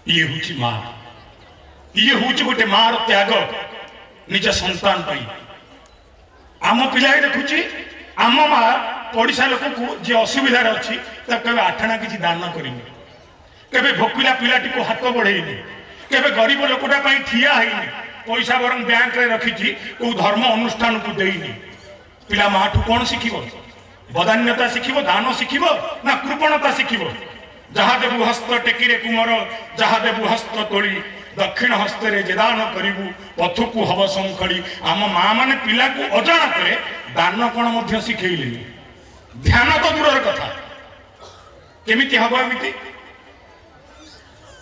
ये हूँ माँ, ये हूँ गोटे मार त्याग निज संतान पाई। आम पिला देखुची आम माँ पड़िशा लोक को जी असुविधार अच्छी कभी आठना किसी दान करनी, केबे भोकिला पिलाटी को हाथ बढ़ेनी, केबे गरीब लोकटा ठिया है पैसा बर बैंक रे रखी को धर्म अनुष्ठान को देनी। पिला माँ ठू कौन शिखिब? बदान्यता शिखिब, दान शिखिब ना कृपणता शिखिब? जहा देबु हस्त टेकिरे कुमर, जहा देबु हस्त तोली दक्षिण हस्ते जेदान करिबु पथुकु हब संखड़ी। आम माँ माने पिला को अजाण करे दान कौन मध्य शिखेइले। ध्यान तो दूर कथा, केमिति हब एमिति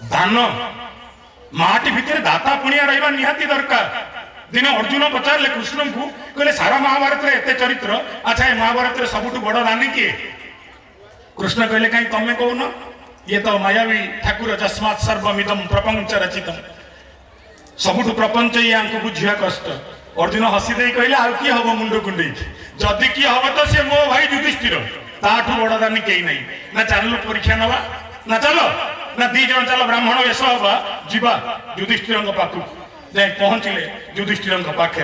दान माटी भितर दाता पुणिया रहिबा निहाती दरकार। दिने अर्जुन पचारे कृष्ण को कहले सारा महाभारत रे एते चरित्र, अच्छा ए महाभारत रे सबुठु बड़ दानी किए? कृष्ण कहले कहीं तमे कहून, ये तो मायावी ठाकुर जस्मात् सर्वमिदं प्रपंच रचितम, सबुठु प्रपंच ये बुझिया कष्ट। अर्जुन हसी दे कहले आ किए हम मुंड कुंडई, जदि किए हम तो से मो भाई युधिष्ठिर, ताठू बड़ दानी कहीं नहीं। ना चलो परीक्षा नवा, ना चलो ना दी जन चलो ब्राह्मण वेश हवा जीवा युधिष्ठिर पाखु जाए पहुंचले। युधिष्ठिर पाखे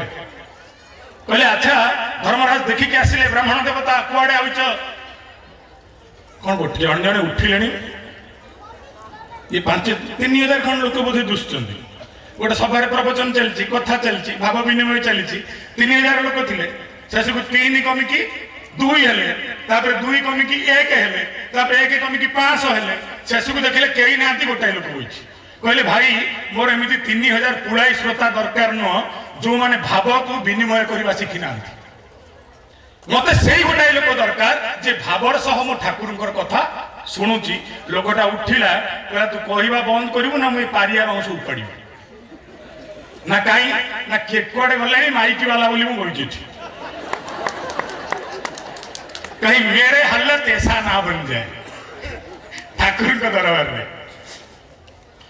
कहले अच्छा धर्मराज देखिक आसिले ब्राह्मण देवता कुआड़े आउच कौन गोटे जन जन उठिले ये 5-3,000 खंड लोक बोधे दुष्चंदी। गोटे सभार प्रवचन चलती, कथा चलती, भाव विनिमय चलती, 3,000 लोक थे शेष को 3 कमिकी 2 हेले, 2 कमिकी 1 हेले, 1 कमिकी 500 हेले, शेष को देखले कई ना गोटाए लोक होई। कहले भाई मोर एमती 3,000 पुलाई श्रोता दरकार नुह जो माने भाव को विनिमय करने शिखी ना, मत से गोटाए लोक दरकार जे भावर सह मो ठाकुर कथा शुणुची। लोकटा उठिला कहला तू कहवा बंद करू ना मुझे पारिया बाउंस उपाड़ी ना कहीं ना केकुआड़े गले माइकी वाला बोली मुझे कहीं मेरे हालत ऐसा ना बन जाए ठाकुर के दरबार में।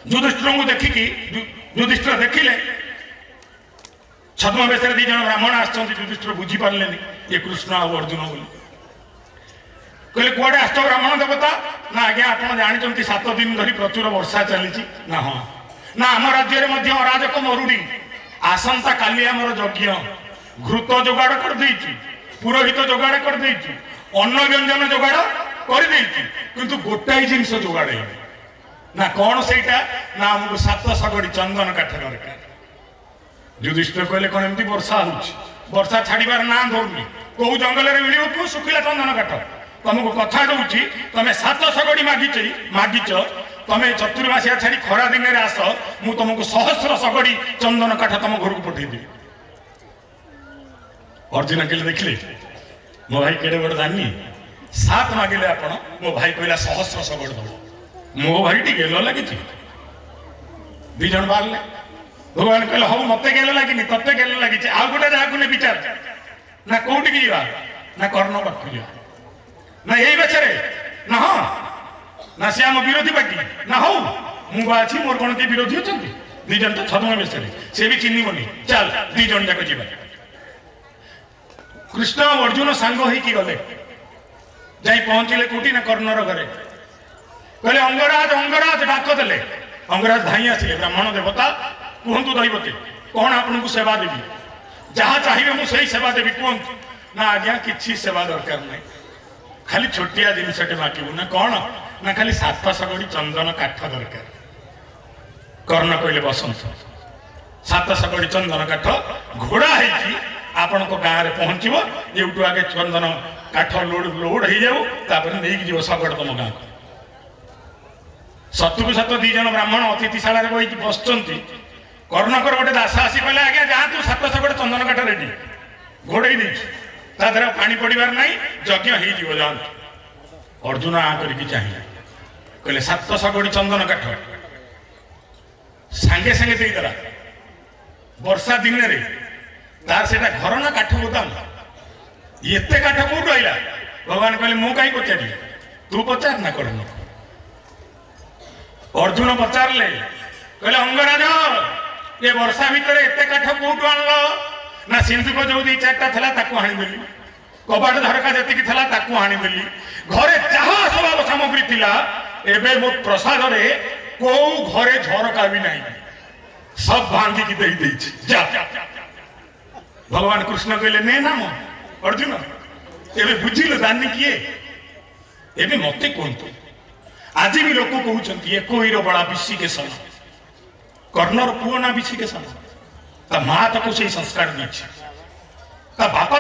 युधिष्ठिर को देखिकी युधिष्ठिर देखिले छद्म बेश 2 जन ब्राह्मण आस युधिष्ठिर बुझी पारे ये कृष्ण आ अर्जुन बोली। कहले कुआड़े आस ब्राह्मण देवता? ना आज्ञा आप जानते 7 दिन धरी प्रचुर वर्षा चली ना। हाँ ना आम राज्य में अराजक मरुड़ी, आसंता काली आमर यज्ञ घृत जोगाड़ कर देइछु, पुरोहित जोगाड़ कर देइछु, अन्न व्यंजन जोगाड़ कर देइछु, किंतु गोटाई जिनिस जोगाड़ ना कौन सेटा ना हमको 7 सगड़ी चंदन काठ दरकार। युधिष्ठिर कहले कौन एमती वर्षा होउछि, वर्षा छाड़बार ना धरुनी, कौ जंगल में मिल तू शुखिला चंदन काठ तुमको कथा दूची तुम 7 सगड़ी मागिच तुम चतुर्मासिया छाड़ी खरा दिन में आस मु तुमको 100 सगड़ी चंदन काठ तुम घर को पठेदी। अर्जुन कहले देखले मो भाई केड़े बड़ दानी 7 मागिले आपण मो भाई कहला 100 सगड़ दो। मो भाई टी गेल लगी 2 जन बारले भगवान कहले हम मते गेल लगी तत्ते गेल लगी आ गोटे जहाँ को विचार ना कौटी की जा ना कर्ण पाख जा ना यही बेचरे ना हाँ ना से आम विरोधी पार्टी ना हो मुआ अच्छी मोर कौन के विरोधी अच्छा 2 जन तो छद्म बेचरे से भी चिन्हबनी चल 2 जन जाक जा। कृष्ण अर्जुन सांग होगी गले जा पहुंचले कौटी ना कर्णर घरे कहले अंगराज अंगराज डाक देले। अंगराज धाई आसिले ब्राह्मण देवता कहतु दैवती कौन आपन को सेवा देवी जहाँ चाहिए मुझे सेवा देवी कहतु ना आज्ञा किसी सेवा दरकार नहीं खाली छोटिया जिनसटे मागिबू ना कौन ना खाली 7 सगड़ी चंदन काठ दरकार। कर्ण कहले बसंत 7 सगड़ी चंदन काठ घोड़ा है आपण को गाँव में पहुंचो ये आगे चंदन काठ लोड लोड हो जाऊ नहीं जीव सगड़ तुम गाँव को। 7 को 7 2 जन ब्राह्मण अतिथिशाला बही बसुँच कर्णकर गोटे दास आसी कहले आज्ञा जहाँ तू 7 सगड़ चंदन काठ रेडी घोड़े देर पानी पड़ार ना यज्ञ हो जातु। अर्जुन आ करके चाहिए कहले 7 सगड़ी चंदन काठ सांगे सांगे देदेला वर्षा दिन रे तार से घर ना काठ गोदाम एते काठ कौट रहा। भगवान कहले मु कहीं पचारि तू पचार ना कर्ण। अर्जुन पचारे कहले अंगराज ये वर्षा भितर एते काठ कौट आनल ना सिंधुक जो 2-4टा था हाणीदेली कबाट झरका जी हाणीदेली घरे जहाँ स्वभाव सामग्री थिला एबे मो प्रसाद रे को घरे झरका भी नहीं सब भांगी की दे देछि जा भगवान कृष्ण कहले ने नाम अर्जुन एबे बुझिल दानी किए एबे मते कोंतु आज भी लोक कहउछंती एको हीरो बड़ा बिसी के सन कर्णर पुओ ना बिसी के सन ता मां ताको से संस्कार दी ता बापा